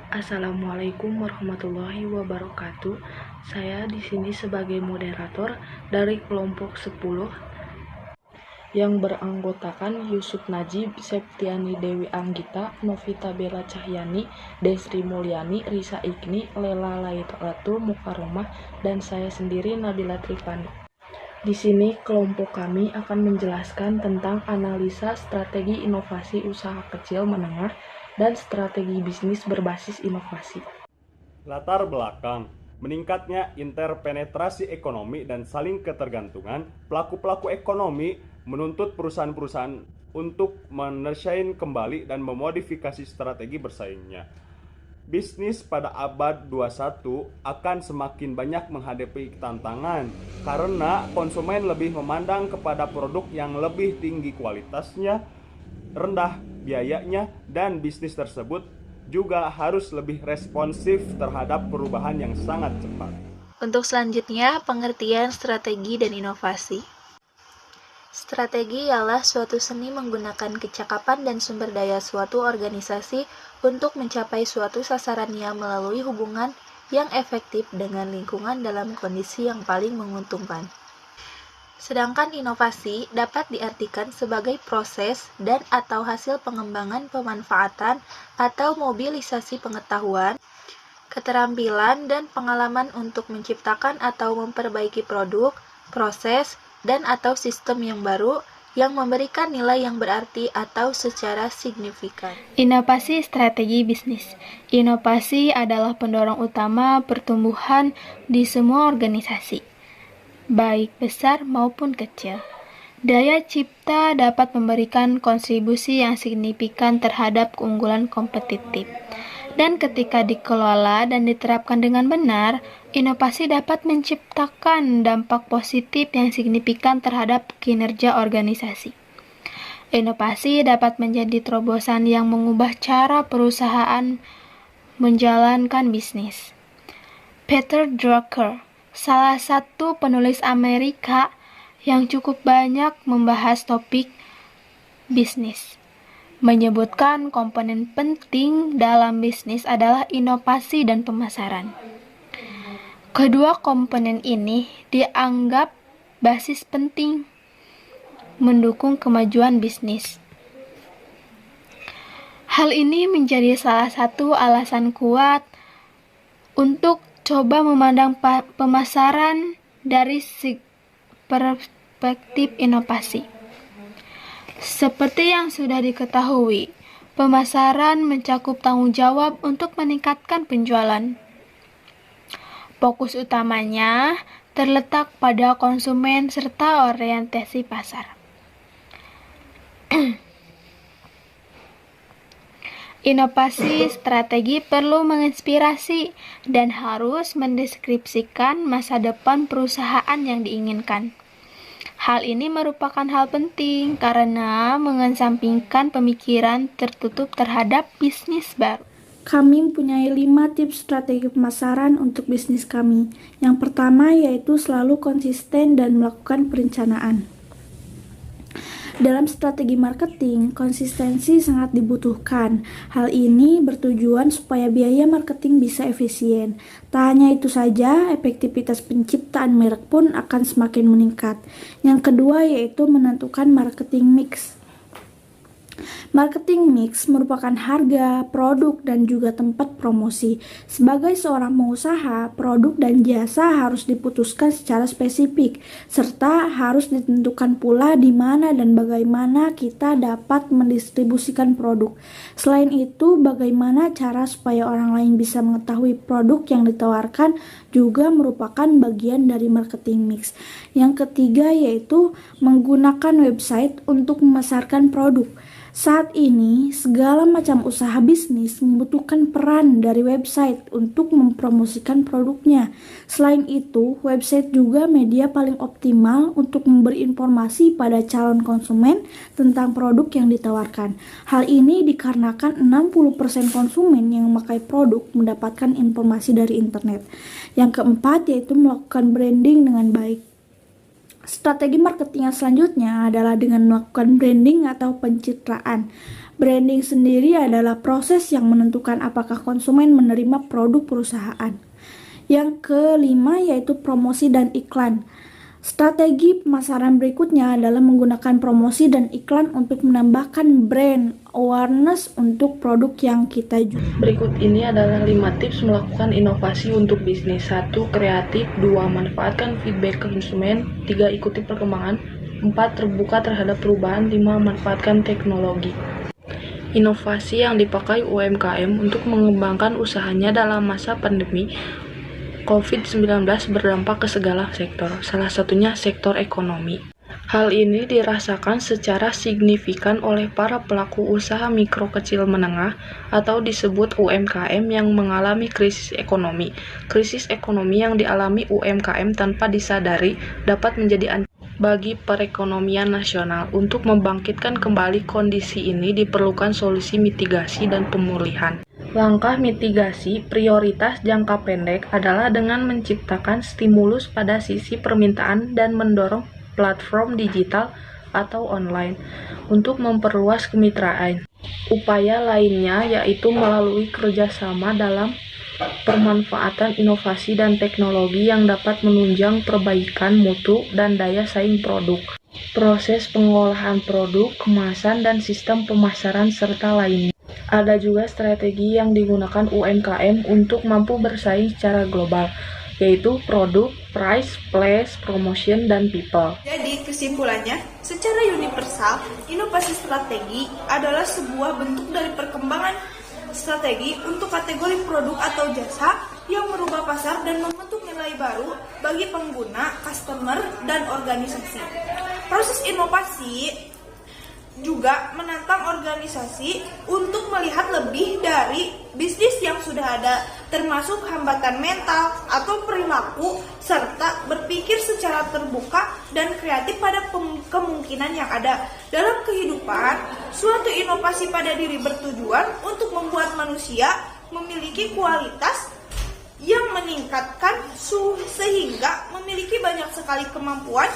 Assalamualaikum warahmatullahi wabarakatuh. Saya di sini sebagai moderator dari kelompok 10 yang beranggotakan Yusuf Najib, Septiani Dewi Anggita, Novita Bella Cahyani, Desri Mulyani, Risa Igni, Lela Lailatul Mukaromah, dan saya sendiri Nabila Trifani. Di sini kelompok kami akan menjelaskan tentang analisa strategi inovasi usaha kecil menengah dan strategi bisnis berbasis inovasi. Latar belakang meningkatnya interpenetrasi ekonomi dan saling ketergantungan, pelaku-pelaku ekonomi menuntut perusahaan-perusahaan untuk mendesain kembali dan memodifikasi strategi bersaingnya. Bisnis pada abad 21 akan semakin banyak menghadapi tantangan karena konsumen lebih memandang kepada produk yang lebih tinggi kualitasnya, rendah biayanya, dan bisnis tersebut juga harus lebih responsif terhadap perubahan yang sangat cepat. Untuk selanjutnya, pengertian strategi dan inovasi. Strategi ialah suatu seni menggunakan kecakapan dan sumber daya suatu organisasi untuk mencapai suatu sasarannya melalui hubungan yang efektif dengan lingkungan dalam kondisi yang paling menguntungkan. Sedangkan inovasi dapat diartikan sebagai proses dan atau hasil pengembangan pemanfaatan atau mobilisasi pengetahuan, keterampilan, dan pengalaman untuk menciptakan atau memperbaiki produk, proses, dan atau sistem yang baru yang memberikan nilai yang berarti atau secara signifikan. Inovasi strategi bisnis. Inovasi adalah pendorong utama pertumbuhan di semua organisasi, baik besar maupun kecil. Daya cipta dapat memberikan kontribusi yang signifikan terhadap keunggulan kompetitif. Dan ketika dikelola dan diterapkan dengan benar, inovasi dapat menciptakan dampak positif yang signifikan terhadap kinerja organisasi. Inovasi dapat menjadi terobosan yang mengubah cara perusahaan menjalankan bisnis. Peter Drucker, salah satu penulis Amerika yang cukup banyak membahas topik bisnis, menyebutkan komponen penting dalam bisnis adalah inovasi dan pemasaran. Kedua komponen ini dianggap basis penting mendukung kemajuan bisnis. Hal ini menjadi salah satu alasan kuat untuk coba memandang pemasaran dari perspektif inovasi. Seperti yang sudah diketahui, pemasaran mencakup tanggung jawab untuk meningkatkan penjualan. Fokus utamanya terletak pada konsumen serta orientasi pasar. Inovasi strategi perlu menginspirasi dan harus mendeskripsikan masa depan perusahaan yang diinginkan. Hal ini merupakan hal penting karena mengesampingkan pemikiran tertutup terhadap bisnis baru. Kami mempunyai 5 tips strategi pemasaran untuk bisnis kami. Yang pertama yaitu selalu konsisten dan melakukan perencanaan. Dalam strategi marketing, konsistensi sangat dibutuhkan. Hal ini bertujuan supaya biaya marketing bisa efisien. Tak hanya itu saja, efektivitas penciptaan merek pun akan semakin meningkat. Yang kedua yaitu menentukan marketing mix. Marketing mix merupakan harga, produk, dan juga tempat promosi. Sebagai seorang pengusaha, produk dan jasa harus diputuskan secara spesifik, serta harus ditentukan pula di mana dan bagaimana kita dapat mendistribusikan produk. Selain itu, bagaimana cara supaya orang lain bisa mengetahui produk yang ditawarkan juga merupakan bagian dari marketing mix. Yang ketiga yaitu menggunakan website untuk memasarkan produk. Saat ini, segala macam usaha bisnis membutuhkan peran dari website untuk mempromosikan produknya. Selain itu, website juga media paling optimal untuk memberi informasi pada calon konsumen tentang produk yang ditawarkan. Hal ini dikarenakan 60% konsumen yang memakai produk mendapatkan informasi dari internet. Yang keempat yaitu melakukan branding dengan baik. Strategi marketing yang selanjutnya adalah dengan melakukan branding atau pencitraan. Branding sendiri adalah proses yang menentukan apakah konsumen menerima produk perusahaan. Yang kelima yaitu promosi dan iklan. Strategi pemasaran berikutnya adalah menggunakan promosi dan iklan untuk menambahkan brand awareness untuk produk yang kita jual. Berikut ini adalah 5 tips melakukan inovasi untuk bisnis. 1. Kreatif. 2. Manfaatkan feedback konsumen. 3. Ikuti perkembangan. 4. Terbuka terhadap perubahan. 5. Manfaatkan teknologi. Inovasi yang dipakai UMKM untuk mengembangkan usahanya dalam masa pandemi COVID-19 berdampak ke segala sektor, salah satunya sektor ekonomi. Hal ini dirasakan secara signifikan oleh para pelaku usaha mikro kecil menengah atau disebut UMKM yang mengalami krisis ekonomi. Krisis ekonomi yang dialami UMKM tanpa disadari dapat menjadi ancaman bagi perekonomian nasional. Untuk membangkitkan kembali kondisi ini diperlukan solusi mitigasi dan pemulihan. Langkah mitigasi prioritas jangka pendek adalah dengan menciptakan stimulus pada sisi permintaan dan mendorong platform digital atau online untuk memperluas kemitraan. Upaya lainnya yaitu melalui kerjasama dalam pemanfaatan inovasi dan teknologi yang dapat menunjang perbaikan mutu dan daya saing produk, proses pengolahan produk, kemasan, dan sistem pemasaran serta lainnya. Ada juga strategi yang digunakan UMKM untuk mampu bersaing secara global, yaitu produk, price, place, promotion, dan people. Jadi kesimpulannya, secara universal, inovasi strategi adalah sebuah bentuk dari perkembangan strategi untuk kategori produk atau jasa yang merubah pasar dan membentuk nilai baru bagi pengguna, customer, dan organisasi. Proses inovasi juga menantang organisasi untuk melihat lebih dari bisnis yang sudah ada, termasuk hambatan mental atau perilaku, serta berpikir secara terbuka dan kreatif pada kemungkinan yang ada. Dalam kehidupan, suatu inovasi pada diri bertujuan untuk membuat manusia memiliki kualitas yang meningkatkan sehingga memiliki banyak sekali kemampuan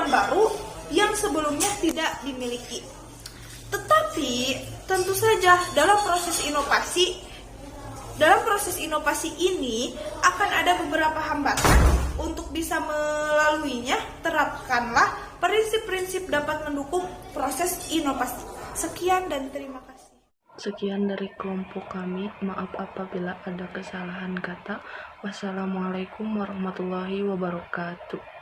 baru yang sebelumnya tidak dimiliki. Tetapi tentu saja dalam proses inovasi ini akan ada beberapa hambatan. Untuk bisa melaluinya, terapkanlah prinsip-prinsip dapat mendukung proses inovasi. Sekian dan terima kasih. Sekian dari kelompok kami. Maaf apabila ada kesalahan kata. Wassalamualaikum warahmatullahi wabarakatuh.